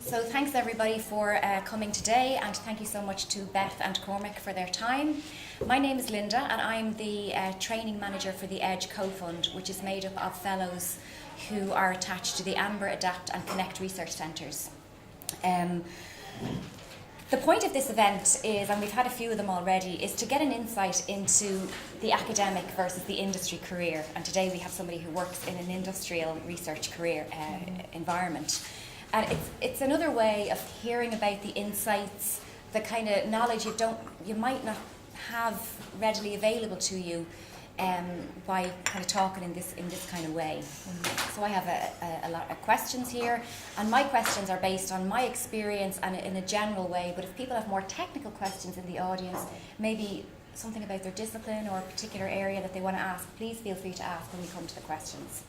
So thanks everybody for coming today, and thank you so much to Beth and Cormac for their time. My name is Linda and I'm the training manager for the MSCA-COFUND, which is made up of fellows who are attached to the Amber, Adapt and Connect research centres. The point of this event is, and we've had a few of them already, is to get an insight into the academic versus the industry career. And today we have somebody who works in an industrial research career environment. And it's another way of hearing about the insights, the kind of knowledge you might not have readily available to you by kind of talking in this kind of way. So I have a lot of questions here, and my questions are based on my experience and in a general way, but if people have more technical questions in the audience, maybe something about their discipline or a particular area that they want to ask, please feel free to ask when we come to the questions.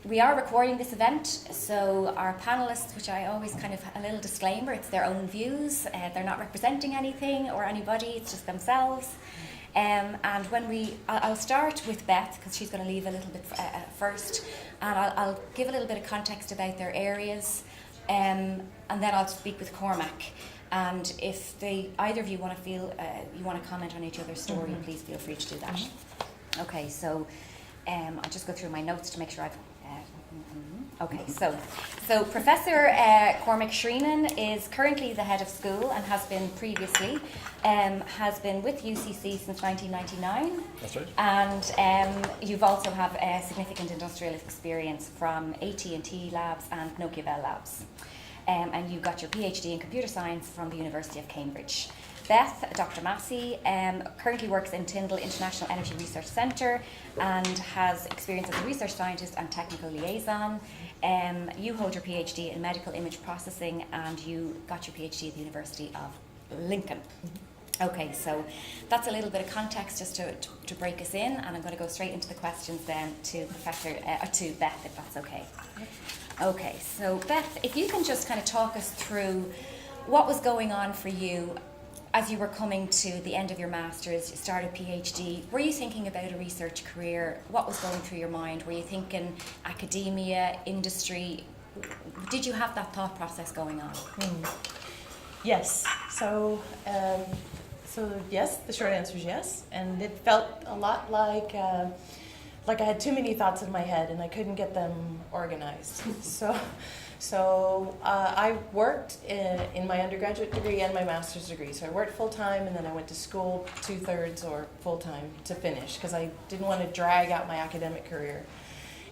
We are recording this event, so our panellists, which I always kind of a little disclaimer, it's their own views, they're not representing anything or anybody, it's just themselves. And I'll start with Beth, because she's going to leave a little bit first, and I'll give a little bit of context about their areas, and then I'll speak with Cormac. And if either of you want to comment on each other's story, please feel free to do that. Okay, so I'll just go through my notes to make sure I've. Okay, so Professor Cormac Shreenan is currently the head of school and has been previously, has been with UCC since 1999. That's right. And you've also have significant industrial experience from AT&T Labs and Nokia Bell Labs. And you got your PhD in computer science from the University of Cambridge. Beth, Dr. Massey, currently works in Tyndall International Energy Research Centre and has experience as a research scientist and technical liaison. You hold your PhD in medical image processing and you got your PhD at the University of Lincoln. Okay, so that's a little bit of context just to break us in, and I'm going to go straight into the questions then to to Beth, if that's okay. Okay, so Beth, if you can just kind of talk us through what was going on for you as you were coming to the end of your master's, you started a PhD. Were you thinking about a research career? What was going through your mind? Were you thinking academia, industry? Did you have that thought process going on? Yes. So yes, the short answer is yes. And it felt a lot like I had too many thoughts in my head and I couldn't get them organized. So I worked in my undergraduate degree and my master's degree. So I worked full-time and then I went to school 2/3 or full-time to finish because I didn't want to drag out my academic career.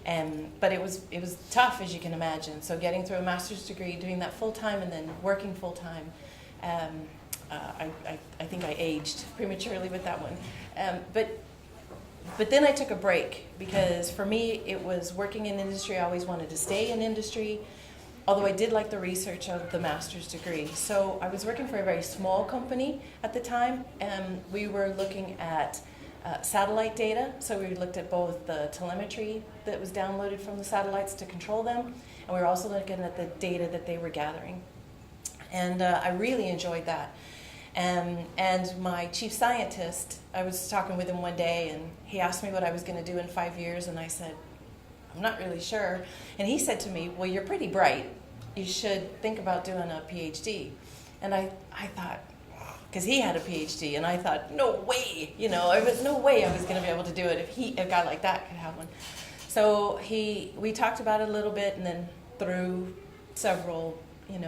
But it was tough, as you can imagine. So getting through a master's degree, doing that full-time and then working full-time, I think I aged prematurely with that one. But then I took a break because for me it was working in industry. I always wanted to stay in industry, although I did like the research of the master's degree. So I was working for a very small company at the time, and we were looking at satellite data. So we looked at both the telemetry that was downloaded from the satellites to control them, and we were also looking at the data that they were gathering. And I really enjoyed that. And my chief scientist, I was talking with him one day, and he asked me what I was going to do in 5 years, and I said, I'm not really sure. And he said to me, well, you're pretty bright. You should think about doing a PhD. And I thought, because he had a PhD, and I thought, no way, there was no way I was going to be able to do it if a guy like that could have one. So we talked about it a little bit, and then through several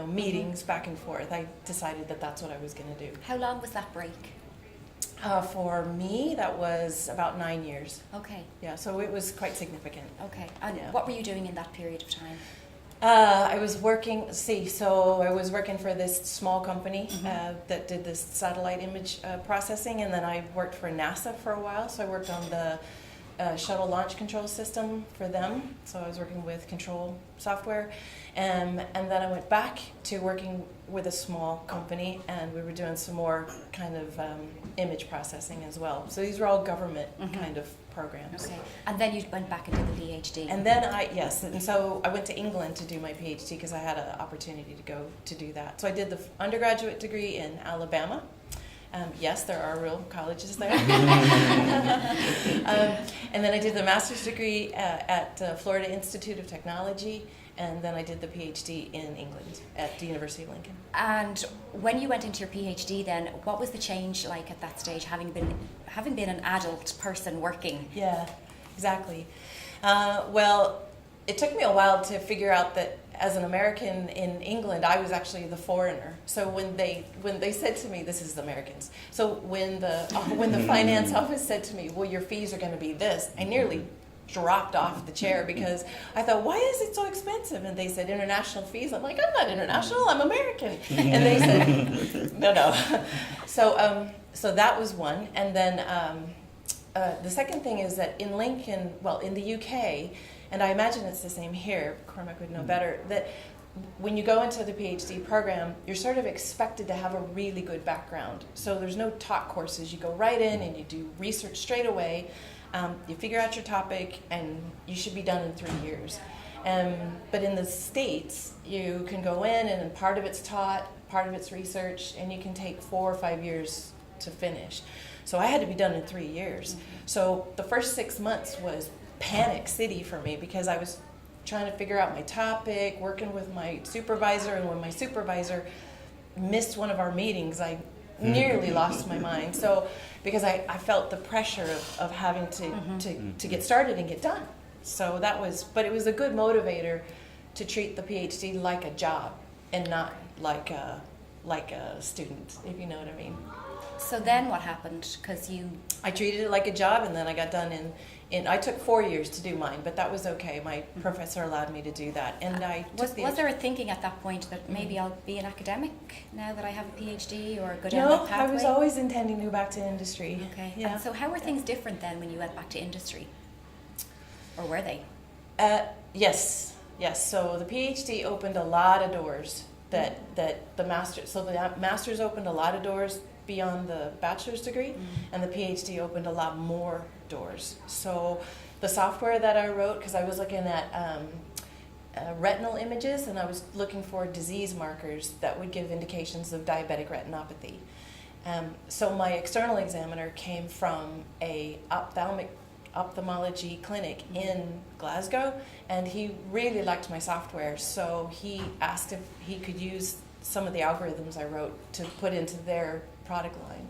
meetings back and forth, I decided that that's what I was going to do. How long was that break? For me, that was about 9 years. Okay. Yeah, so it was quite significant. Okay. And yeah. What were you doing in that period of time? I was working, I was working for this small company that did this satellite image processing, and then I worked for NASA for a while. So I worked on the shuttle launch control system for them. So I was working with control software. And then I went back to working with a small company, and we were doing some more kind of image processing as well. So these were all government kind of programs. Okay. And then you went back and did the PhD. And then and so I went to England to do my PhD because I had an opportunity to go to do that. So I did the undergraduate degree in Alabama. Yes, there are real colleges there. And then I did the master's degree at Florida Institute of Technology. and then I did the PhD in England at the University of Lincoln. And when you went into your PhD then, what was the change like at that stage, having been an adult person working? Yeah, exactly. Well, it took me a while to figure out that as an American in England, I was actually the foreigner. So when they said to me, "This is the Americans," so when the finance office said to me, "Well, your fees are going to be this," I nearly dropped off the chair because I thought, "Why is it so expensive?" And they said, "International fees." I'm like, "I'm not international. I'm American." And they said, "No." So that was one, and then the second thing is that in Lincoln, well, in the UK. And I imagine it's the same here, Cormac would know better, that when you go into the PhD program, you're sort of expected to have a really good background. So there's no taught courses. You go right in and you do research straight away. You figure out your topic, and you should be done in 3 years. But in the States, you can go in, and part of it's taught, part of it's research, and you can take 4 or 5 years to finish. So I had to be done in 3 years. So the first 6 months was panic city for me because I was trying to figure out my topic, working with my supervisor, and when my supervisor missed one of our meetings, I nearly lost my mind. So because I felt the pressure of having to get started and get done. So that was, but it was a good motivator to treat the PhD like a job and not like a student, if you know what I mean. So then what happened? I treated it like a job, and then I got done I took 4 years to do mine, but that was okay. My professor allowed me to do that, and was there a thinking at that point that maybe I'll be an academic now that I have a PhD or go down No, that pathway? I was always intending to go back to industry. Okay. Yeah. And so how were things different then when you went back to industry, or were they? Yes. So the PhD opened a lot of doors that the master's opened a lot of doors beyond the bachelor's degree, and the PhD opened a lot more doors. So the software that I wrote, because I was looking at retinal images, and I was looking for disease markers that would give indications of diabetic retinopathy. So my external examiner came from a ophthalmology clinic in Glasgow, and he really liked my software, so he asked if he could use some of the algorithms I wrote to put into their product line.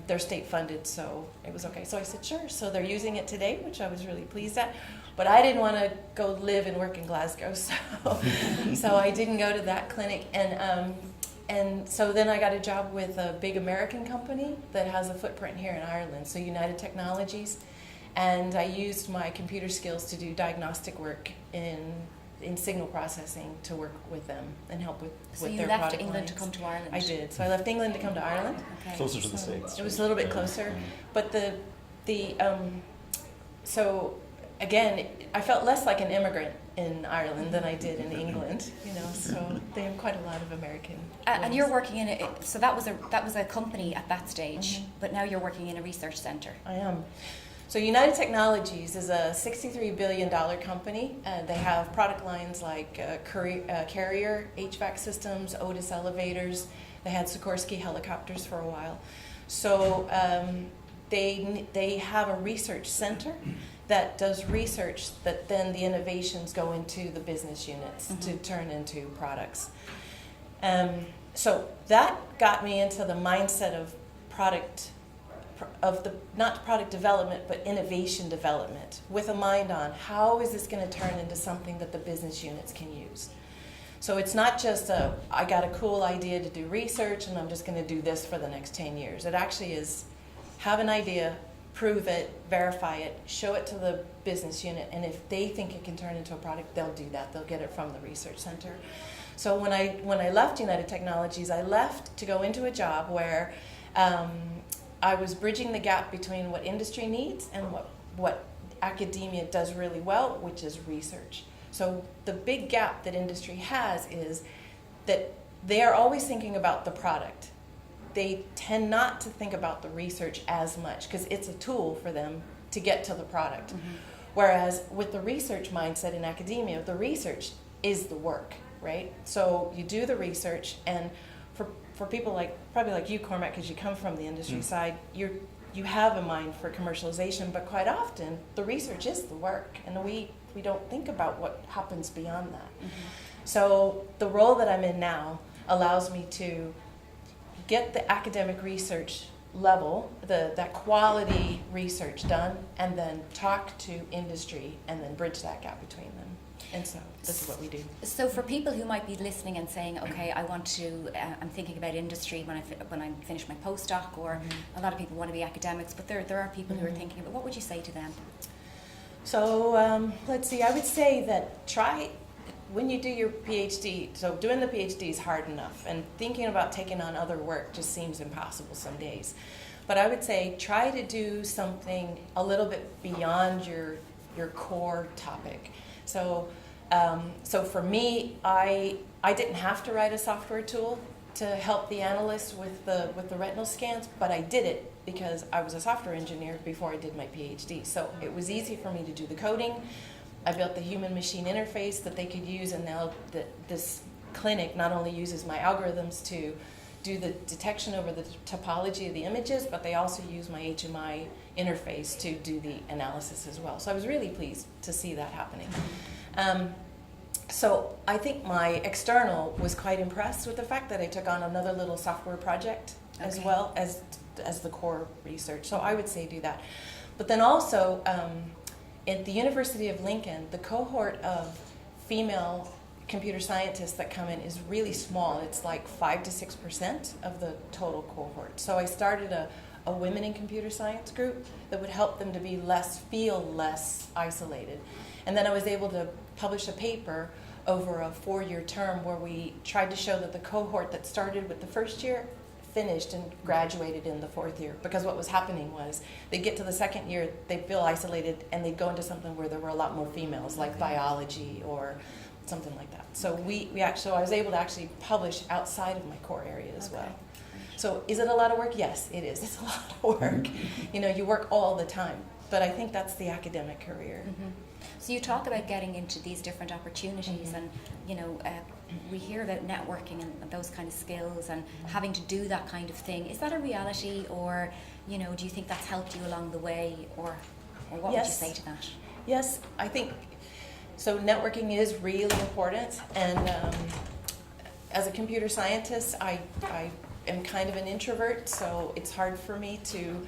They're state funded, so it was okay. So I said, sure. So they're using it today, which I was really pleased at. But I didn't want to go live and work in Glasgow, so I didn't go to that clinic. And so then I got a job with a big American company that has a footprint here in Ireland, so United Technologies. And I used my computer skills to do diagnostic work in signal processing to work with them and help with their product. So you left England to come to Ireland? I did. So I left England to come to Ireland. Okay. Closer to the States. It was a little bit closer, but so again, I felt less like an immigrant in Ireland than I did in England. So they have quite a lot of American. And you're working in so that was a company at that stage, but now you're working in a research centre. I am. So United Technologies is a $63 billion company. They have product lines like Carrier HVAC systems, Otis elevators. They had Sikorsky helicopters for a while. So they have a research center that does research that then the innovations go into the business units to turn into products. So that got me into the mindset of not product development, but innovation development, with a mind on how is this going to turn into something that the business units can use. So it's not just I got a cool idea to do research and I'm just going to do this for the next 10 years. It actually is have an idea, prove it, verify it, show it to the business unit, and if they think it can turn into a product, they'll do that. They'll get it from the research center. So when I left United Technologies, I left to go into a job where I was bridging the gap between what industry needs and what academia does really well, which is research. So the big gap that industry has is that they are always thinking about the product. They tend not to think about the research as much because it's a tool for them to get to the product. Whereas with the research mindset in academia, the research is the work, right? So you do the research, and for people probably like you, Cormac, because you come from the industry side, you have a mind for commercialization, but quite often the research is the work, and we don't think about what happens beyond that. So the role that I'm in now allows me to get the academic research level, that quality research done, and then talk to industry and then bridge that gap between them. And so this is what we do. So for people who might be listening and saying, okay, I want to, I'm thinking about industry when I finish my postdoc, or a lot of people want to be academics, but there are people who are thinking about, what would you say to them? So let's see, I would say that when you do your PhD, so doing the PhD is hard enough, and thinking about taking on other work just seems impossible some days. But I would say try to do something a little bit beyond your core topic. So for me, I didn't have to write a software tool to help the analysts with the retinal scans, but I did it because I was a software engineer before I did my PhD. So it was easy for me to do the coding. I built the human-machine interface that they could use, and now this clinic not only uses my algorithms to do the detection over the topology of the images, but they also use my HMI interface to do the analysis as well. So I was really pleased to see that happening. So I think my external was quite impressed with the fact that I took on another little software project as well as the core research. So I would say do that. But then also, at the University of Lincoln, the cohort of female computer scientists that come in is really small. It's like 5 to 6% of the total cohort. So I started a women in computer science group that would help them to feel less isolated. And then I was able to publish a paper over a 4-year term where we tried to show that the cohort that started with the first year finished and graduated in the 4th year, because what was happening was they'd get to the 2nd year, they'd feel isolated, and they'd go into something where there were a lot more females, like biology or something like that. So I was able to actually publish outside of my core area as well. So is it a lot of work? Yes, it is. It's a lot of work. You work all the time, but I think that's the academic career. So you talk about getting into these different opportunities, and we hear about networking and those kind of skills and having to do that kind of thing. Is that a reality, or do you think that's helped you along the way, or what would you say to that? Yes, I think so. Networking is really important, and as a computer scientist, I am kind of an introvert, so it's hard for me to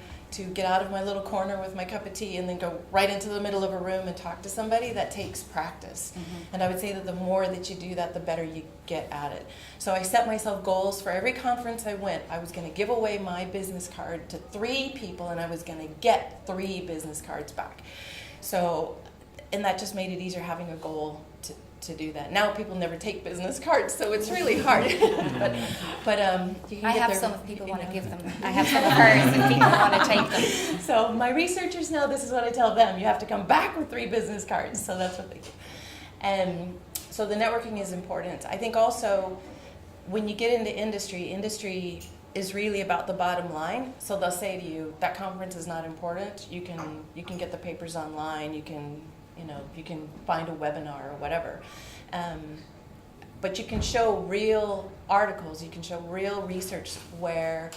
get out of my little corner with my cup of tea and then go right into the middle of a room and talk to somebody. That takes practice. And I would say that the more that you do that, the better you get at it. So I set myself goals for every conference I went. I was going to give away my business card to 3 people, and I was going to get 3 business cards back. So, and that just made it easier having a goal to do that. Now people never take business cards, so it's really hard. but you can I get have there, some if people want to give them. I have some of hers if people want to take them. So my researchers know this is what I tell them. You have to come back with 3 business cards. So that's what they do. And so the networking is important. I think also when you get into industry is really about the bottom line. So they'll say to you, that conference is not important. You can get the papers online. You can find a webinar or whatever. But you can show real articles, you can show real research where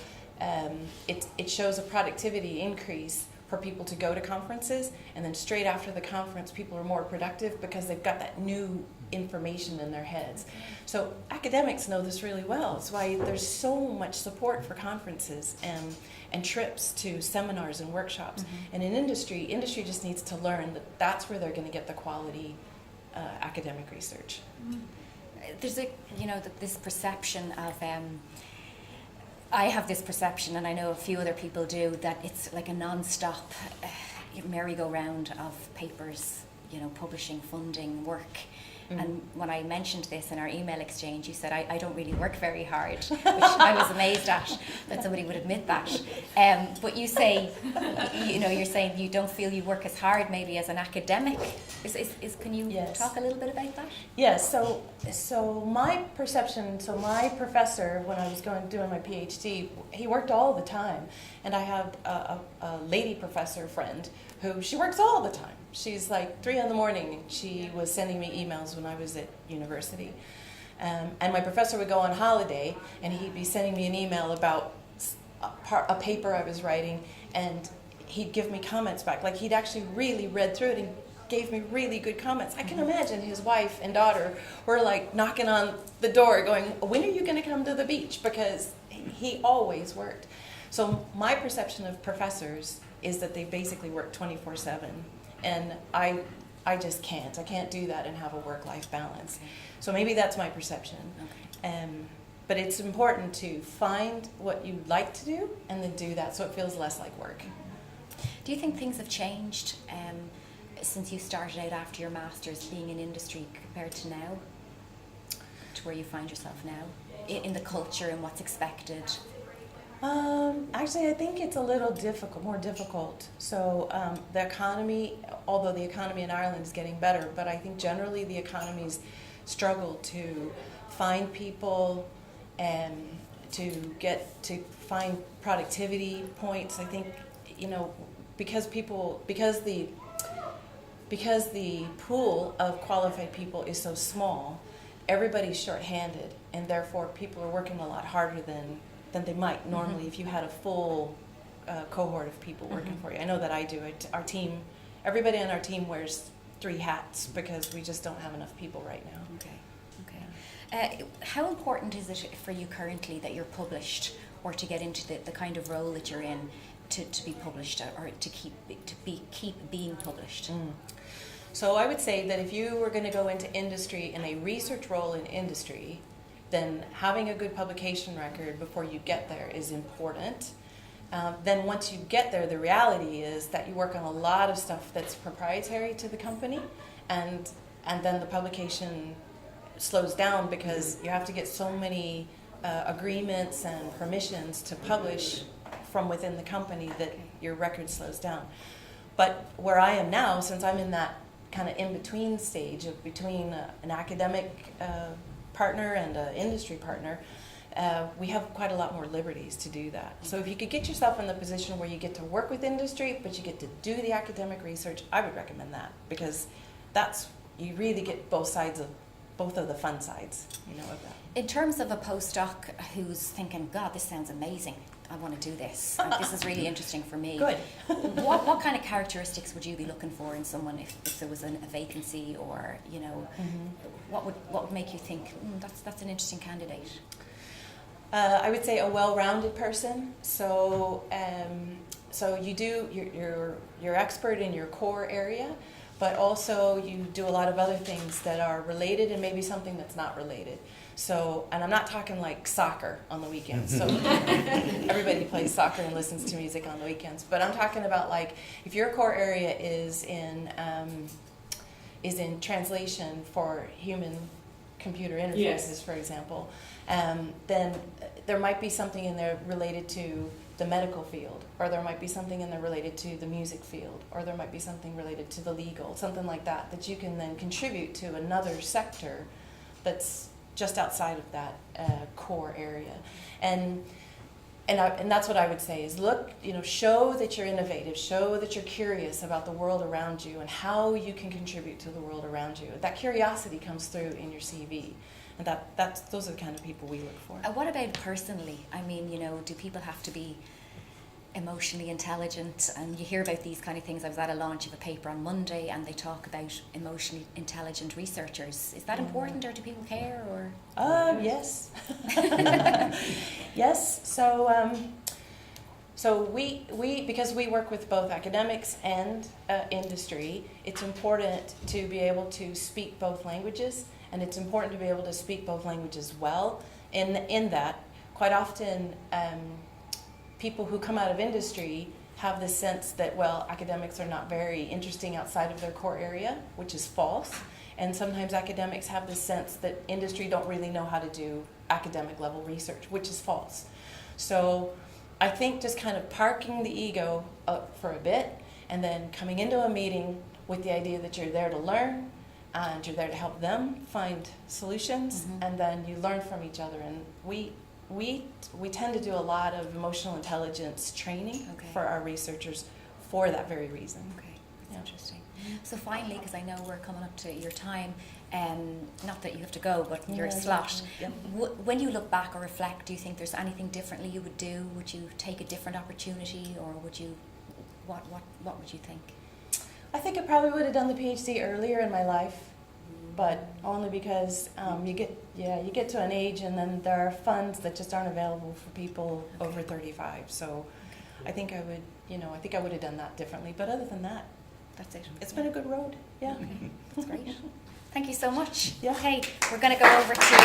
it shows a productivity increase for people to go to conferences, and then straight after the conference people are more productive because they've got that new information in their heads. So academics know this really well. That's why there's so much support for conferences and trips to seminars and workshops. And in industry just needs to learn that that's where they're going to get the quality academic research. There's this perception of I have this perception, and I know a few other people do, that it's like a non-stop merry-go-round of papers, publishing, funding, work. And when I mentioned this in our email exchange, you said, I don't really work very hard, which I was amazed at, that somebody would admit that. But you say, you're saying you don't feel you work as hard maybe as an academic. Can you talk a little bit about that? Yes, so my perception, my professor, when I was doing my PhD, he worked all the time. And I have a lady professor friend who, she works all the time. She's like 3 a.m. and she was sending me emails when I was at university. And my professor would go on holiday, and he'd be sending me an email about a paper I was writing, and he'd give me comments back. Like, he'd actually really read through it and gave me really good comments. I can imagine his wife and daughter were like knocking on the door going, when are you going to come to the beach? Because he always worked. So my perception of professors is that they basically work 24/7. And I just can't. I can't do that and have a work-life balance. Okay. So maybe that's my perception. Okay. But it's important to find what you like to do and then do that so it feels less like work. Do you think things have changed since you started out after your master's being in industry compared to now? To where you find yourself now? In the culture and what's expected? Actually, I think it's a little more difficult. So the economy, although the economy in Ireland is getting better, but I think generally the economies struggle to find people and to find productivity points. I think, because the pool of qualified people is so small, everybody's shorthanded, and therefore people are working a lot harder than they might normally if you had a full cohort of people working for you. I know that I do. Our team, everybody on our team wears 3 hats because we just don't have enough people right now. Okay. How important is it for you currently that you're published, or to get into the kind of role that you're in to be published, or to keep being published? So I would say that if you were going to go into industry in a research role in industry, then having a good publication record before you get there is important. Then once you get there, the reality is that you work on a lot of stuff that's proprietary to the company, and then the publication slows down because you have to get so many agreements and permissions to publish from within the company that your record slows down. But where I am now, since I'm in that kind of in-between stage of between an academic partner and an industry partner, we have quite a lot more liberties to do that. So if you could get yourself in the position where you get to work with industry, but you get to do the academic research, I would recommend that, because you really get both of the fun sides, of that. In terms of a postdoc who's thinking, God, this sounds amazing, I want to do this, this is really interesting for me. Good. What kind of characteristics would you be looking for in someone if there was a vacancy, or what would make you think that's an interesting candidate? I would say a well-rounded person. So you're expert in your core area, but also you do a lot of other things that are related and maybe something that's not related. So, and I'm not talking like soccer on the weekends. So everybody plays soccer and listens to music on the weekends. But I'm talking about, like, if your core area is in translation for human-computer interfaces, for example, then there might be something in there related to the medical field, or there might be something in there related to the music field, or there might be something related to the legal, something like that you can then contribute to another sector that's just outside of that core area. And that's what I would say is show that you're innovative, show that you're curious about the world around you and how you can contribute to the world around you. That curiosity comes through in your CV. And those are the kind of people we look for. What about personally? I mean, do people have to be emotionally intelligent? And you hear about these kind of things. I was at a launch of a paper on Monday, and they talk about emotionally intelligent researchers. Is that important, or do people care? Or yes, yes. So we because we work with both academics and industry, it's important to be able to speak both languages. And it's important to be able to speak both languages well. In that, quite often, people who come out of industry have this sense that, academics are not very interesting outside of their core area, which is false. And sometimes academics have this sense that industry don't really know how to do academic level research, which is false. So I think just kind of parking the ego up for a bit, and then coming into a meeting with the idea that you're there to learn, and you're there to help them find solutions, and then you learn from each other. And we tend to do a lot of emotional intelligence training for our researchers for that very reason. Okay. That's interesting. So finally, because I know we're coming up to your time, not that you have to go, but your slot. Yeah. When you look back or reflect, do you think there's anything differently you would do? Would you take a different opportunity, or would you? What would you think? I think I probably would have done the PhD earlier in my life, but only because you get to an age and then there are funds that just aren't available for people over 35. So I think I would have done that differently. But other than that, That's it. it's been a good road. Yeah. Okay. That's great. Thank you so much. Yeah. Okay, we're going to go over to.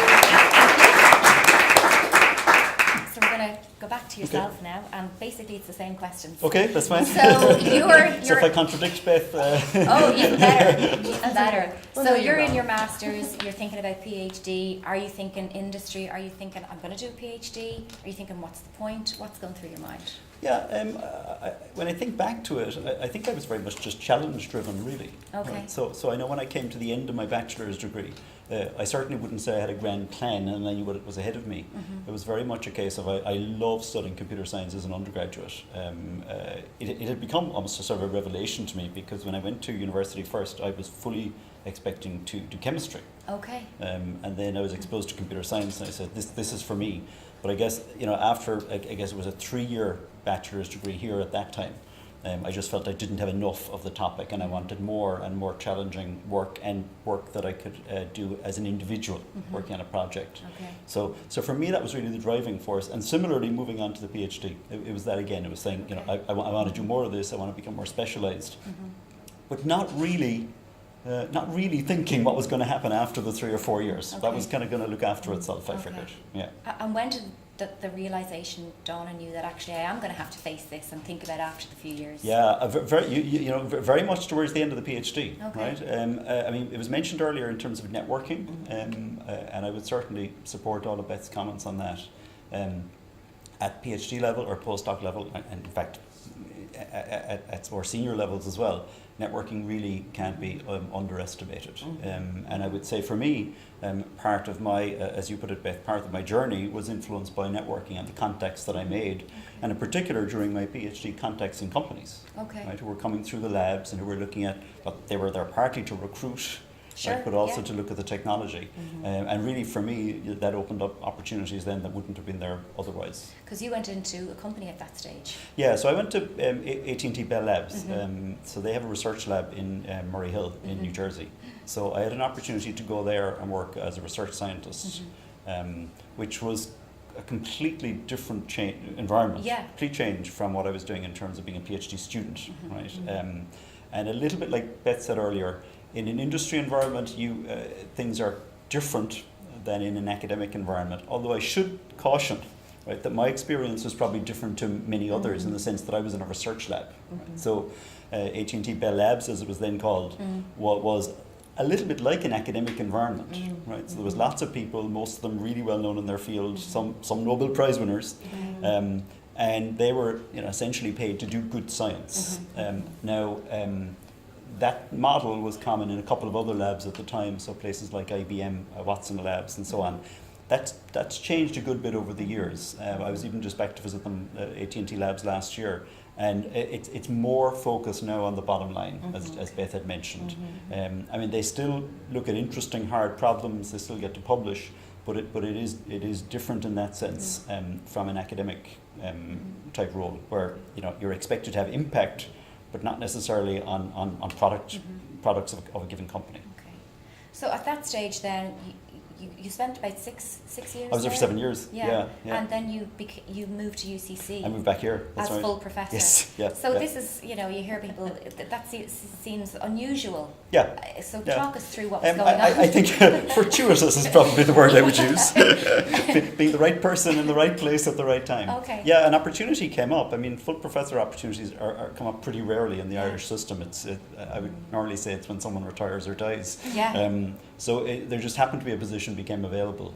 So we're going to go back to yourself now, and basically it's the same questions. Okay, that's fine. So you're So if I contradict Beth... Oh, even better, even better. Well, So no, you're you're in wrong. your master's, you're thinking about PhD. Are you thinking industry? Are you thinking, I'm going to do a PhD? Are you thinking, what's the point? What's going through your mind? Yeah, when I think back to it, I think I was very much just challenge-driven, really. Okay. Right? So I know when I came to the end of my bachelor's degree, I certainly wouldn't say I had a grand plan and I knew what was ahead of me. Mm-hmm. It was very much a case of I loved studying computer science as an undergraduate. It had become almost a sort of a revelation to me, because when I went to university first, I was fully expecting to do chemistry. Okay. And then I was exposed to computer science, and I said, this is for me. But I guess, after, I guess it was a 3-year bachelor's degree here at that time, I just felt I didn't have enough of the topic, and I wanted more and more challenging work, and work that I could do as an individual, working on a project. Okay. So for me, that was really the driving force. And similarly, moving on to the PhD, it was that again. It was saying, I want to do more of this. I want to become more specialised, but not really thinking what was going to happen after the 3 or 4 years. Okay. That was kind of going to look after itself, I Okay. figured. Yeah. And when did the realisation dawn on you that actually I am going to have to face this and think about after the few years? Yeah, very much towards the end of the PhD, Okay. right? I mean, it was mentioned earlier in terms of networking, and I would certainly support all of Beth's comments on that. At PhD level or postdoc level, and in fact, at more senior levels as well, networking really can't be underestimated. And I would say for me, part of my, as you put it, Beth, part of my journey was influenced by networking and the contacts that I made, and in particular during my PhD, contacts in companies, Okay. right, who were coming through the labs and who were looking at, they were there partly to recruit, Sure, right, but also yeah. to look at the technology. And really for me, that opened up opportunities then that wouldn't have been there otherwise. Because you went into a company at that stage. Yeah, so I went to AT&T Bell Labs. So they have a research lab in Murray Hill in New Jersey. So I had an opportunity to go there and work as a research scientist, which was a completely different environment, Yeah. complete change from what I was doing in terms of being a PhD student, right? And a little bit like Beth said earlier, in an industry environment, things are different than in an academic environment. Although I should caution, right, that my experience was probably different to many others in the sense that I was in a research lab. Right? So AT&T Bell Labs, as it was then called, was a little bit like an academic environment, right? So there was lots of people, most of them really well known in their field, some Nobel Prize winners, and they were essentially paid to do good science. That model was common in a couple of other labs at the time, so places like IBM, Watson Labs, and so on. That's changed a good bit over the years. I was even just back to visit them, AT&T Labs last year, and it's more focused now on the bottom line, as Beth had mentioned. I mean, they still look at interesting, hard problems. They still get to publish, but it is different in that sense from an academic type role, where you're expected to have impact, but not necessarily on products of a given company. Okay. So at that stage then, you spent about six years I was there for 7 years. Yeah. And then you moved to UCC. I moved back here. That's as right. full professor. Yes. Yeah. So yeah. this is, you hear people, that seems unusual. Yeah. So Yeah. talk us through what was going on. I think fortuitous is probably the word I would use. Being the right person in the right place at the right time. Okay. Yeah, an opportunity came up. I mean, full professor opportunities come up pretty rarely in the Irish system. I would normally say it's when someone retires or dies. Yeah. So there just happened to be a position became available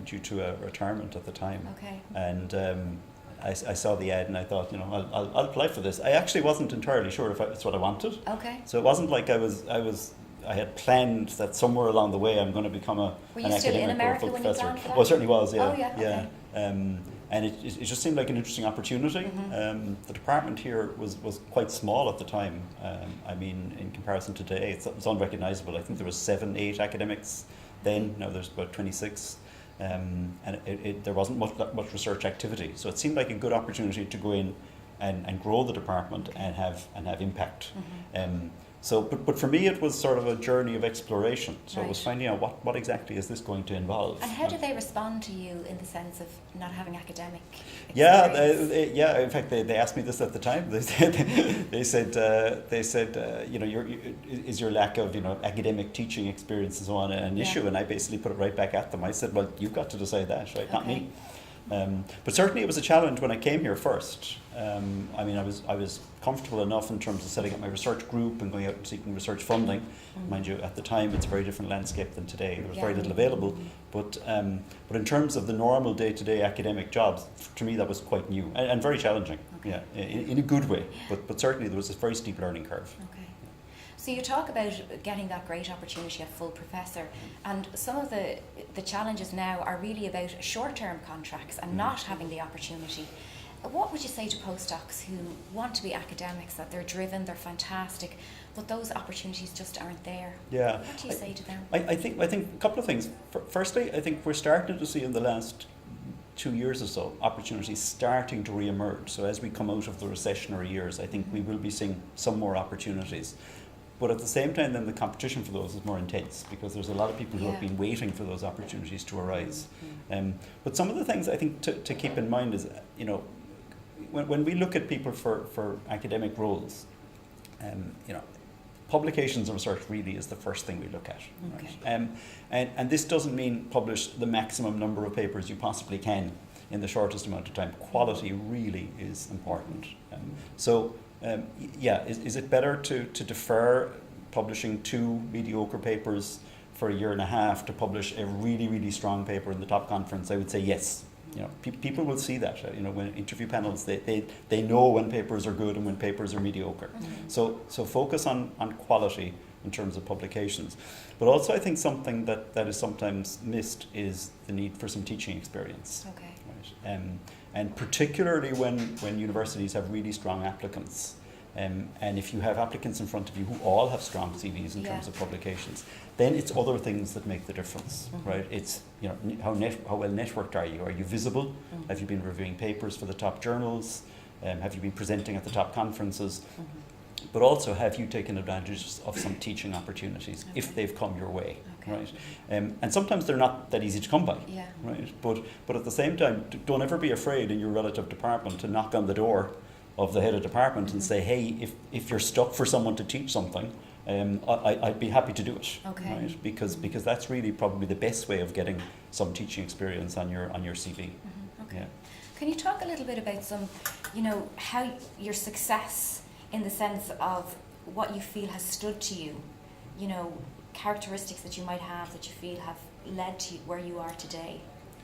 due to a retirement at the time. Okay. And I saw the ad and I thought, I'll apply for this. I actually wasn't entirely sure if it's what I wanted. Okay. So it wasn't like I had planned that somewhere along the way I'm going to become Were you an still in academic or a America full when you professor. planned for that? Well, certainly was, yeah. Oh, yeah, okay. and it just seemed like an interesting opportunity. The department here was quite small at the time. I mean, in comparison to today, it's unrecognizable. I think there was 7, 8 academics then. Now there's about 26. And there wasn't much research activity, so it seemed like a good opportunity to go in and grow the department and have impact. But for me, it was sort of a journey of exploration. So it was finding out what exactly is this going to involve. And how did they respond to you in the sense of not having academic experience? Yeah. In fact, they asked me this at the time. They said, is your lack of academic teaching experience and so on an issue? And I basically put it right back at them. I said, well, you've got to decide that, right? Not me. But certainly it was a challenge when I came here first. I mean, I was comfortable enough in terms of setting up my research group and going out and seeking research funding. Mind you, at the time it's a very different landscape than today. There was very little available. But in terms of the normal day-to-day academic jobs, to me that was quite new and very challenging. Yeah, in a good way. But certainly there was a very steep learning curve. Okay. So you talk about getting that great opportunity at full professor, and some of the challenges now are really about short-term contracts and not having the opportunity. What would you say to postdocs who want to be academics, that they're driven, they're fantastic, but those opportunities just aren't there? Yeah. What do you say to them? I think a couple of things. Firstly, I think we're starting to see in the last 2 years or so opportunities starting to re-emerge. So as we come out of the recessionary years, I think we will be seeing some more opportunities. But at the same time, then the competition for those is more intense because there's a lot of people who have been waiting for those opportunities to arise. But some of the things I think to keep in mind is, when we look at people for academic roles, publications and research really is the first thing we look at. Okay. Right? And this doesn't mean publish the maximum number of papers you possibly can in the shortest amount of time. Quality really is important. Is it better to defer publishing 2 mediocre papers for a year and a half to publish a really, really strong paper in the top conference? I would say yes. People will see that. When interview panels, they know when papers are good and when papers are mediocre. So focus on quality in terms of publications. But also I think something that is sometimes missed is the need for some teaching experience. Okay. Right? And particularly when universities have really strong applicants. And if you have applicants in front of you who all have strong CVs in terms of publications, then it's other things that make the difference, right? It's how well networked are you? Are you visible? Have you been reviewing papers for the top journals? Have you been presenting at the top conferences? But also, have you taken advantage of some teaching opportunities if they've come your way, right? And sometimes they're not that easy to come by, right? But at the same time, don't ever be afraid in your relative department to knock on the door of the head of department and say, hey, if you're stuck for someone to teach something, I'd be happy to do it, right? Because that's really probably the best way of getting some teaching experience on your CV. Okay. Yeah. Can you talk a little bit about some, how your success in the sense of what you feel has stood to you, characteristics that you might have that you feel have led to where you are today?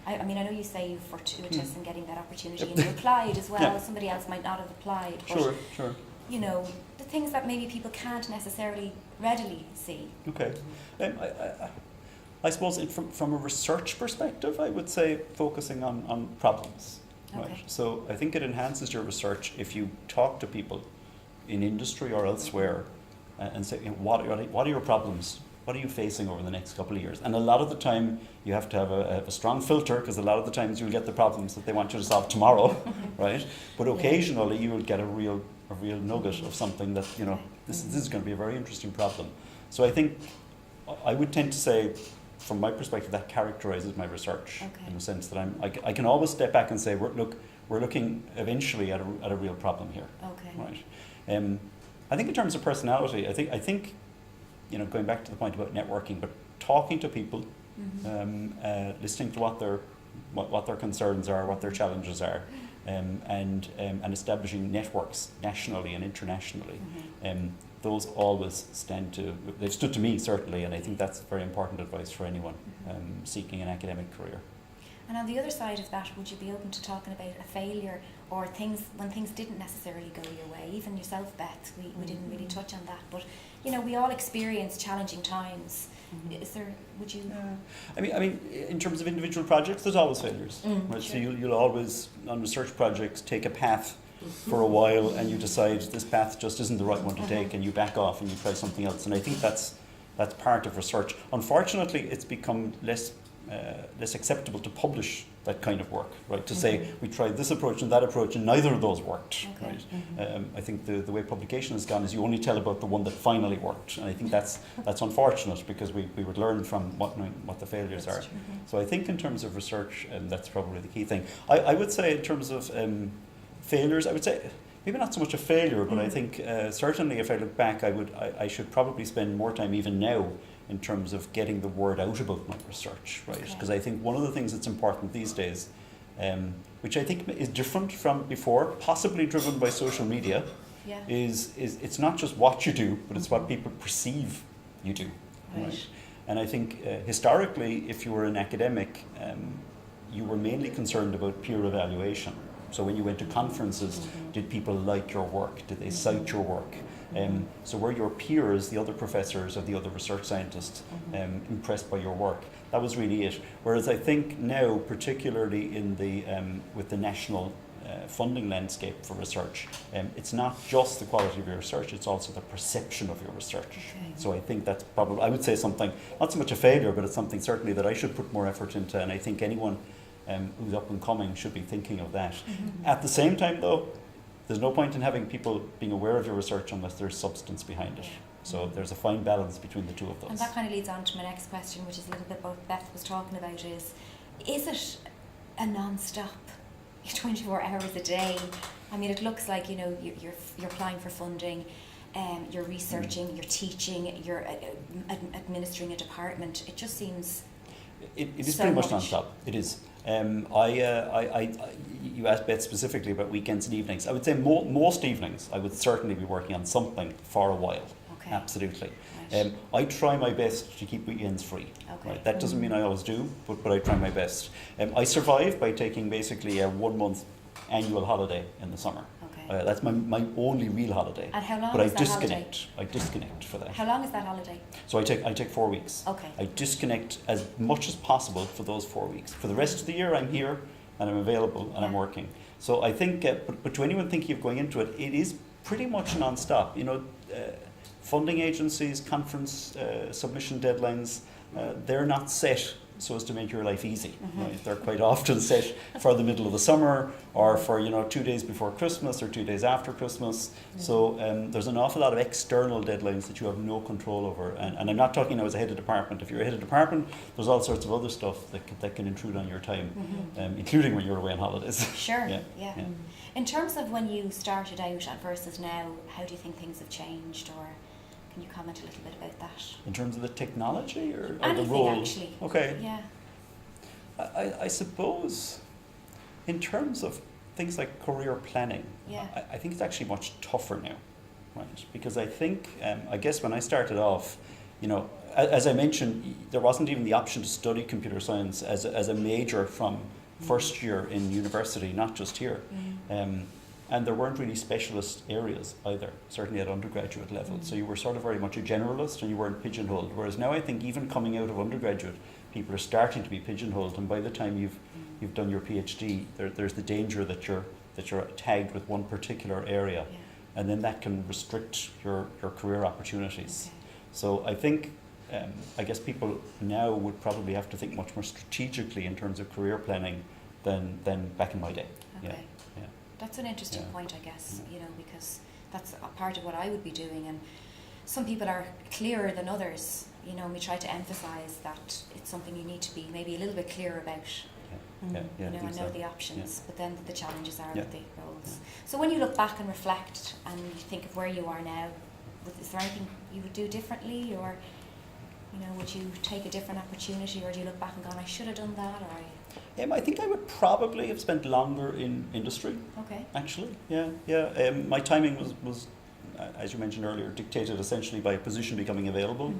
I mean, I know you say you were fortuitous in getting that opportunity and you applied as well. Somebody else might not have applied. But, Sure. The things that maybe people can't necessarily readily see. Okay. I suppose from a research perspective, I would say focusing on problems. Right? Okay. So I think it enhances your research if you talk to people in industry or elsewhere and say, what are your problems? What are you facing over the next couple of years? And a lot of the time you have to have a strong filter, because a lot of the times you'll get the problems that they want you to solve tomorrow, right? But occasionally you will get a real nugget of something that, this is going to be a very interesting problem. So I think I would tend to say, from my perspective, that characterizes my research in the sense that I can always step back and say, we're looking eventually at a real problem here. Okay. Right. I think in terms of personality, I think going back to the point about networking, but talking to people, listening to what their concerns are, what their challenges are, and establishing networks nationally and internationally. Those always they've stood to me certainly, and I think that's very important advice for anyone seeking an academic career. And on the other side of that, would you be open to talking about a failure or things when things didn't necessarily go your way. Even yourself, Beth, we didn't really touch on that, but you know, we all experience challenging times. Is there? Would you? I mean, in terms of individual projects, there's always failures. Right? Sure. So you'll always, on research projects, take a path for a while, and you decide this path just isn't the right one to take, and you back off and you try something else. And I think that's part of research. Unfortunately, it's become less acceptable to publish that kind of work, right? To say we tried this approach and that approach and neither of those worked, Okay. right? I think the way publication has gone is you only tell about the one that finally worked, and I think that's unfortunate, because we would learn from what the failures are. So I think in terms of research, that's probably the key thing. I would say in terms of failures, I would say maybe not so much a failure, but I think certainly if I look back, I should probably spend more time even now in terms of getting the word out about my research, right? Because I think one of the things that's important these days, which I think is different from before, possibly driven by social media, is it's not just what you do, but it's what people perceive you do, right? And I think historically, if you were an academic, you were mainly concerned about peer evaluation. So when you went to conferences, did people like your work? Did they cite your work? So were your peers, the other professors or the other research scientists, impressed by your work? That was really it. Whereas I think now, particularly in the with the national funding landscape for research, it's not just the quality of your research, it's also the perception of your research. Okay. So I think that's probably, I would say something, not so much a failure, but it's something certainly that I should put more effort into, and I think anyone who's up and coming should be thinking of that. At the same time though, there's no point in having people being aware of your research unless there's substance behind it. So there's a fine balance between the two of those. And that kind of leads on to my next question, which is a little bit what Beth was talking about, is it a non-stop 24 hours a day? I mean, it looks like, you know, you're applying for funding, you're researching, you're teaching, you're administering a department. It just seems it is so pretty much non-stop. It is. You asked Beth specifically about weekends and evenings. I would say most evenings I would certainly be working on something for a while. Okay. Absolutely. Right. I try my best to keep weekends free. Okay. Right? That doesn't mean I always do, but I try my best. I survive by taking basically a 1 month annual holiday in the summer. Okay. That's my only real holiday. And how long but is I that disconnect. holiday? I disconnect for that. How long is that holiday? So I take 4 weeks. Okay. I disconnect as much as possible for those 4 weeks. For the rest of the year, I'm here and I'm available and I'm working. So I think, but to anyone thinking of going into it, it is pretty much non-stop. You know, funding agencies, conference submission deadlines, they're not set so as to make your life easy. Right? They're quite often set for the middle of the summer, or for 2 days before Christmas or 2 days after Christmas. So there's an awful lot of external deadlines that you have no control over. And I'm not talking now as a head of department. If you're a head of department, there's all sorts of other stuff that can intrude on your time, including when you're away on holidays. Sure. Yeah. In terms of when you started out versus now, how do you think things have changed, or can you comment a little bit about that? In terms of the technology or anything, the role? Actually. Okay. Yeah. I suppose in terms of things like career planning, I think it's actually much tougher now, right? Because I think, I guess when I started off, as I mentioned, there wasn't even the option to study computer science as a major from first year in university, not just here. And there weren't really specialist areas either, certainly at undergraduate level. So you were sort of very much a generalist and you weren't pigeonholed. Whereas now I think even coming out of undergraduate, people are starting to be pigeonholed. And by the time you've done your PhD, there's the danger that you're tagged with one particular area. And then that can restrict your career opportunities. Okay. So I think, I guess people now would probably have to think much more strategically in terms of career planning than back in my day. Okay. Yeah. That's an interesting point, I guess, because that's a part of what I would be doing. And some people are clearer than others, and we try to emphasise that it's something you need to be maybe a little bit clearer about. And know the options, but then the challenges are with the roles. So when you look back and reflect and you think of where you are now, is there anything you would do differently, or would you take a different opportunity, or do you look back and go, I should have done that, or I think I would probably have spent longer in industry. Okay. Actually, my timing was, as you mentioned earlier, dictated essentially by a position becoming available.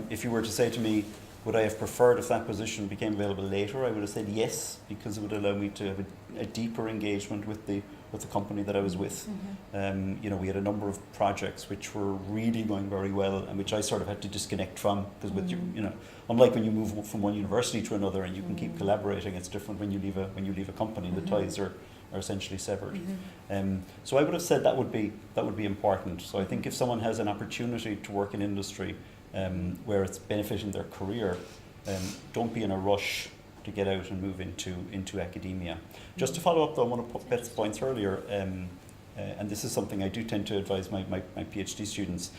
If you were to say to me, would I have preferred if that position became available later, I would have said yes, because it would allow me to have a deeper engagement with the with the company that I was with. You know, we had a number of projects which were really going very well and which I sort of had to disconnect from, because with you know, unlike when you move from one university to another and you can keep collaborating, it's different when you leave a company. The ties are essentially severed. So I would have said that would be important. So I think if someone has an opportunity to work in industry where it's benefiting their career, don't be in a rush to get out and move into academia. Just to follow up though on one of Beth's points earlier, and this is something I do tend to advise my PhD students.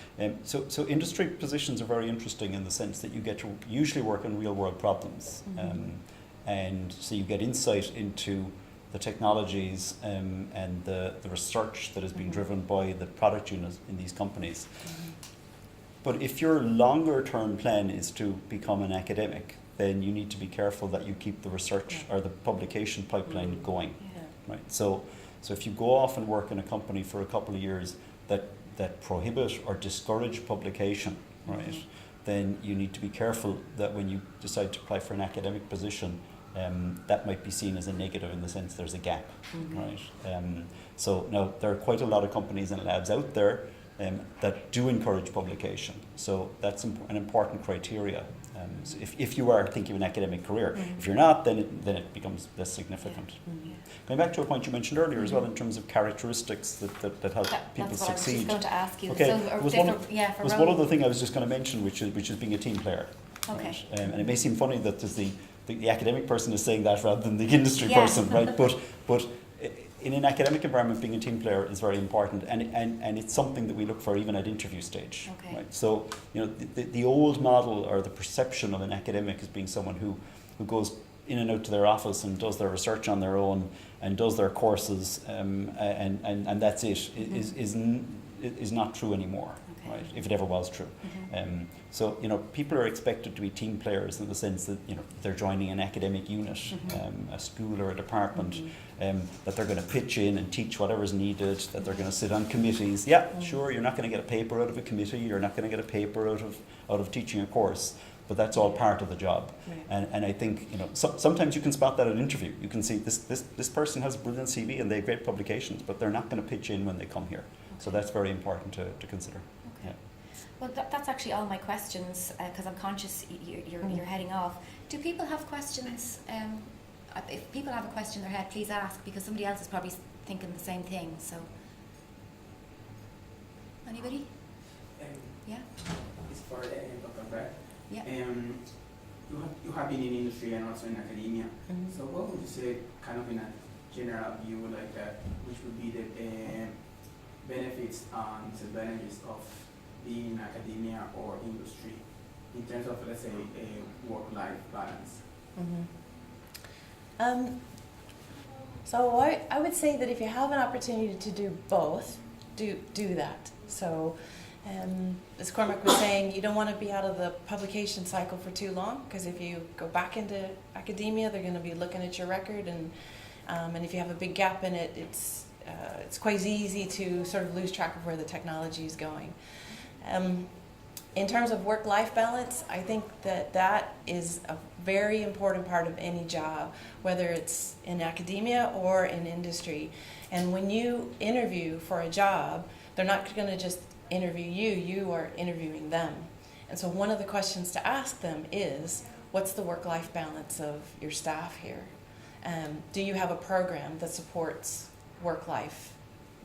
So industry positions are very interesting in the sense that you get to usually work on real world problems, and so you get insight into the technologies and the research that is being driven by the product units in these companies. But if your longer term plan is to become an academic, then you need to be careful that you keep the research or the publication pipeline going. Right. So if you go off and work in a company for a couple of years that prohibit or discourage publication, right, then you need to be careful that when you decide to apply for an academic position, that might be seen as a negative in the sense there's a gap, right? So now there are quite a lot of companies and labs out there that do encourage publication. So that's an important criteria. So if you are thinking of an academic career, if you're not, then it becomes less significant. Going back to a point you mentioned earlier as well, in terms of characteristics that help people that's what succeed. I was just going to ask you. Okay, So was one other thing I was just going to mention, which is being a team player. Okay. Right? And it may seem funny that there's the academic person is saying that rather than the industry person, right? But in an academic environment, being a team player is very important, and it's something that we look for even at interview stage. Okay. Right? So, you know, the old model or the perception of an academic as being someone who goes in and out to their office and does their research on their own and does their courses and that's it, is not true anymore. Okay. Right? If it ever was true. So, you know, people are expected to be team players in the sense that, you know, they're joining an academic unit, a school or a department, that they're going to pitch in and teach whatever's needed, that they're going to sit on committees. Yeah, sure, you're not going to get a paper out of a committee, you're not going to get a paper out of teaching a course, but that's all part of the job. Right. And I think, you know, sometimes you can spot that at an interview. You can see this person has a brilliant CV and they have great publications, but they're not going to pitch in when they come here. Okay. So that's very important to consider. Okay. Yeah. Well, that's actually all my questions, because I'm conscious you're heading off. Do people have questions? If people have a question in their head, please ask, because somebody else is probably thinking the same thing. So, anybody? Yeah? It's for Dr. Brett. Yeah. You have been in industry and also in academia. So what would you say, kind of in a general view, like which would be the benefits and disadvantages of being in academia or industry in terms of, let's say, a work-life balance? So I would say that if you have an opportunity to do both, do that. So as Cormac was saying, you don't want to be out of the publication cycle for too long, because if you go back into academia, they're going to be looking at your record, and if you have a big gap in it, it's quite easy to sort of lose track of where the technology is going. In terms of work-life balance, I think that is a very important part of any job, whether it's in academia or in industry. And when you interview for a job, they're not going to just interview you are interviewing them. And so one of the questions to ask them is, what's the work-life balance of your staff here? Do you have a program that supports work-life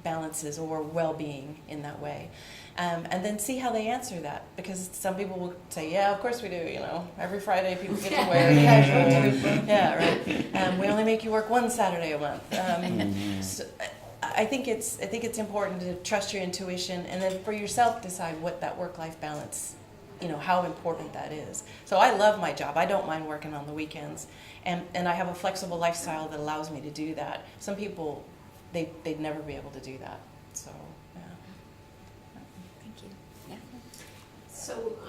balances or well-being in that way? And then see how they answer that, because some people will say, yeah, of course we do, you know, every Friday people get to wear casual. Yeah, right. We only make you work one Saturday a month. So I think it's important to trust your intuition, and then for yourself decide what that work-life balance, you know, how important that is. So I love my job. I don't mind working on the weekends, and I have a flexible lifestyle that allows me to do that. Some people, they'd never be able to do that. So. So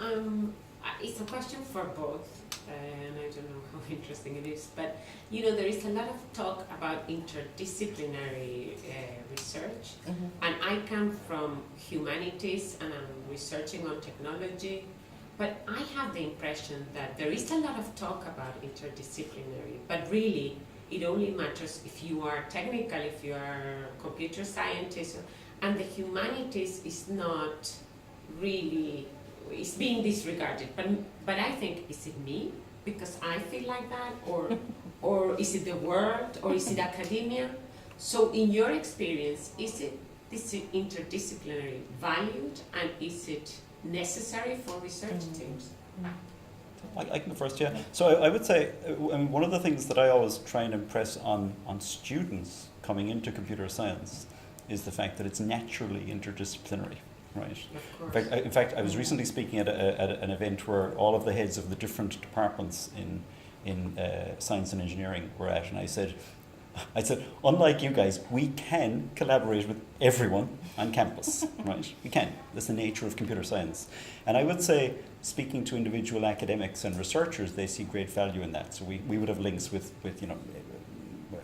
it's a question for both, and I don't know how interesting it is, but you know, there is a lot of talk about interdisciplinary research, and I come from humanities and I'm researching on technology, but I have the impression that there is a lot of talk about interdisciplinary, but really it only matters if you are technical, if you are a computer scientist, and the humanities is not really, is being disregarded. But I think, is it me? Because I feel like that, or is it the world, or is it academia? So in your experience, is it this interdisciplinary valued, and is it necessary for research teams? I can go first, yeah. So I would say, I mean, one of the things that I always try and impress on students coming into computer science is the fact that it's naturally interdisciplinary, right? Of course. In fact, I was recently speaking at an event where all of the heads of the different departments in science and engineering were at, and I said, unlike you guys, we can collaborate with everyone on campus, right? We can. That's the nature of computer science. And I would say, speaking to individual academics and researchers, they see great value in that. So we would have links with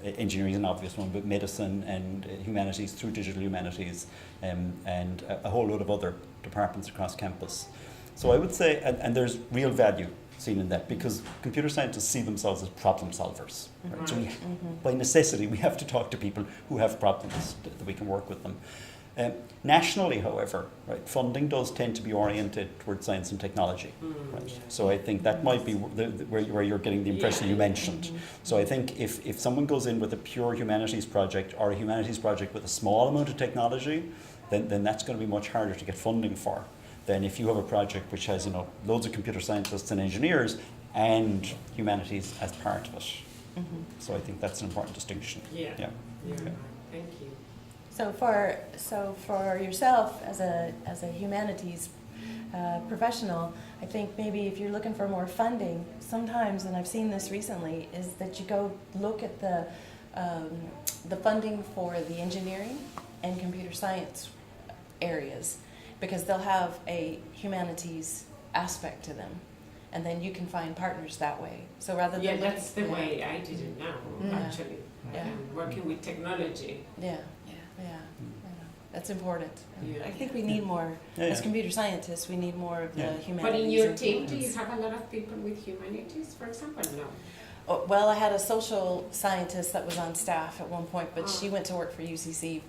engineering is an obvious one, but medicine and humanities through digital humanities, and a whole load of other departments across campus. So I would say, and there's real value seen in that, because computer scientists see themselves as problem solvers. Right? So by necessity, we have to talk to people who have problems that we can work with them. Nationally, however, right, funding does tend to be oriented towards science and technology. Right? Yeah. So I think that might be where you're getting the impression you mentioned. So I think if someone goes in with a pure humanities project or a humanities project with a small amount of technology, then that's going to be much harder to get funding for than if you have a project which has loads of computer scientists and engineers and humanities as part of it. So I think that's an important distinction. Yeah. Yeah. Yeah. Thank you. So for yourself as a humanities professional, I think maybe if you're looking for more funding, sometimes, and I've seen this recently, is that you go look at the funding for the engineering and computer science areas, because they'll have a humanities aspect to them, and then you can find partners that way. So rather than that's the way I did it now, actually. Yeah. Working with technology. Yeah. That's important. Yeah. I think we need more, as computer scientists, we need more of the humanities. But in your team, do you have a lot of people with humanities, for example? No. Oh, well, I had a social scientist that was on staff at one point, but she went to work for UCC.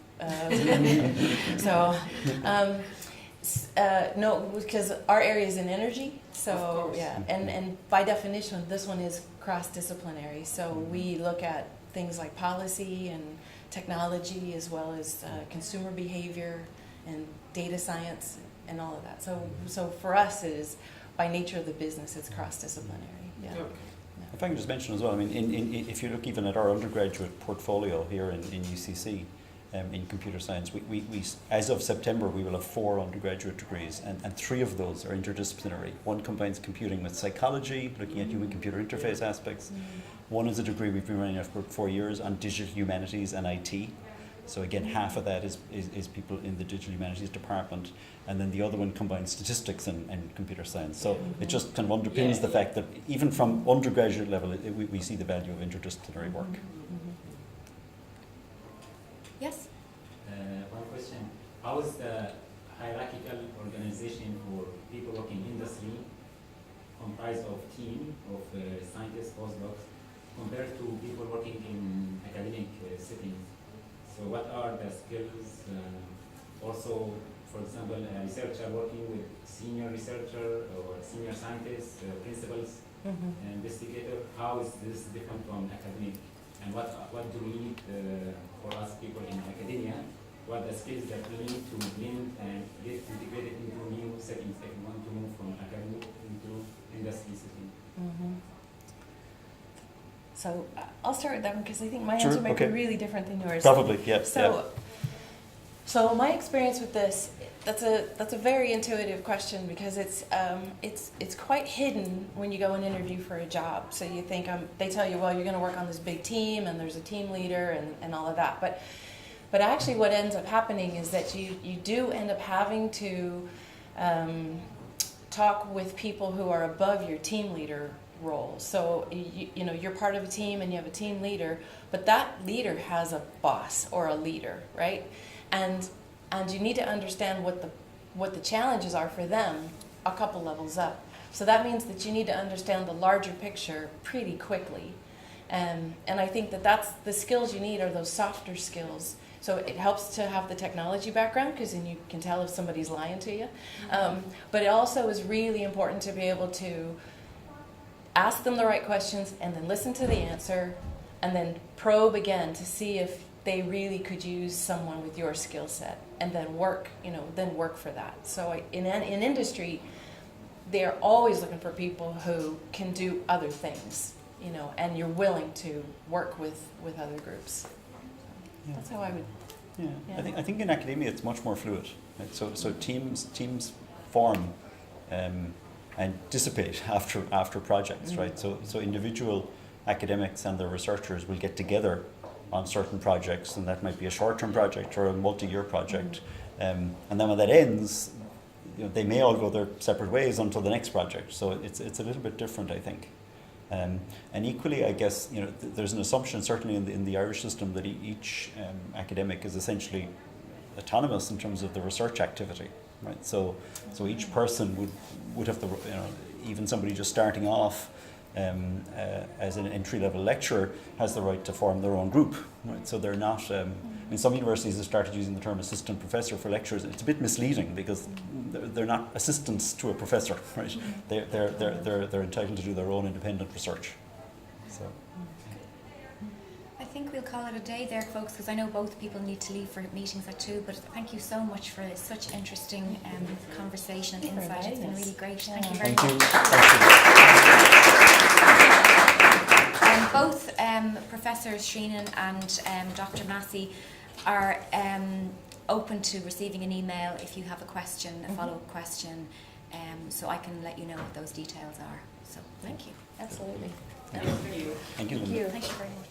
No, because our area is in energy, so yeah, and by definition, this one is cross-disciplinary. So we look at things like policy and technology, as well as consumer behavior and data science and all of that. So for us, it is by nature of the business, it's cross-disciplinary. Yeah. Okay. If I can just mention as well, I mean, if you look even at our undergraduate portfolio here in UCC, in computer science, we as of September we will have 4 undergraduate degrees, and 3 of those are interdisciplinary. One combines computing with psychology, looking at human-computer interface aspects. One is a degree we've been running for 4 years on digital humanities and IT. So again, half of that is people in the digital humanities department, and then the other one combines statistics and computer science. So it just kind of underpins the fact that even from undergraduate level, we see the value of interdisciplinary work. Yes? One question. How is the hierarchical organization for people working in industry comprised of team of scientists, postdocs, compared to people working in academic settings? So what are the skills? Also, for example, a researcher working with senior researcher or senior scientist, principals, investigator, how is this different from academic? And what do we need for us people in academia? What are the skills that we need to blend and get integrated into new settings if we want to move from academic into industry setting? So I'll start with that one, because I think my answer might be really different than yours. Probably, yes. So my experience with this, that's a very intuitive question, because it's quite hidden when you go and interview for a job. So you think they tell you, well, you're going to work on this big team and there's a team leader and all of that. But actually what ends up happening is that you do end up having to talk with people who are above your team leader role. So you're part of a team and you have a team leader, but that leader has a boss or a leader, right? And you need to understand what the challenges are for them a couple levels up. So that means that you need to understand the larger picture pretty quickly. And I think that that's the skills you need are those softer skills. So it helps to have the technology background because then you can tell if somebody's lying to you. But it also is really important to be able to ask them the right questions and then listen to the answer and then probe again to see if they really could use someone with your skill set and then work for that. So in industry, they're always looking for people who can do other things, and you're willing to work with other groups. Yeah. That's how I would. Yeah. Yeah. I think in academia it's much more fluid. Right? So teams form and dissipate after projects, right? So individual academics and their researchers will get together on certain projects, and that might be a short-term project or a multi-year project. And then when that ends, they may all go their separate ways until the next project. So it's a little bit different, I think. And equally, I guess, there's an assumption, certainly in the Irish system, that each academic is essentially autonomous in terms of the research activity, right? So each person would have the, even somebody just starting off as an entry-level lecturer has the right to form their own group, right? So they're not. Some universities have started using the term assistant professor for lecturers. It's a bit misleading because they're not assistants to a professor, right? They're entitled to do their own independent research. So. I think we'll call it a day there, folks, because I know both people need to leave for meetings at 2, but thank you so much for such interesting conversation and insight. It's been really great. Thank you very much. Both Professors Shreenan and Dr. Massey are open to receiving an email if you have a question, a follow-up question, so I can let you know what those details are. So thank you. Absolutely. Thank you. Thank you very much.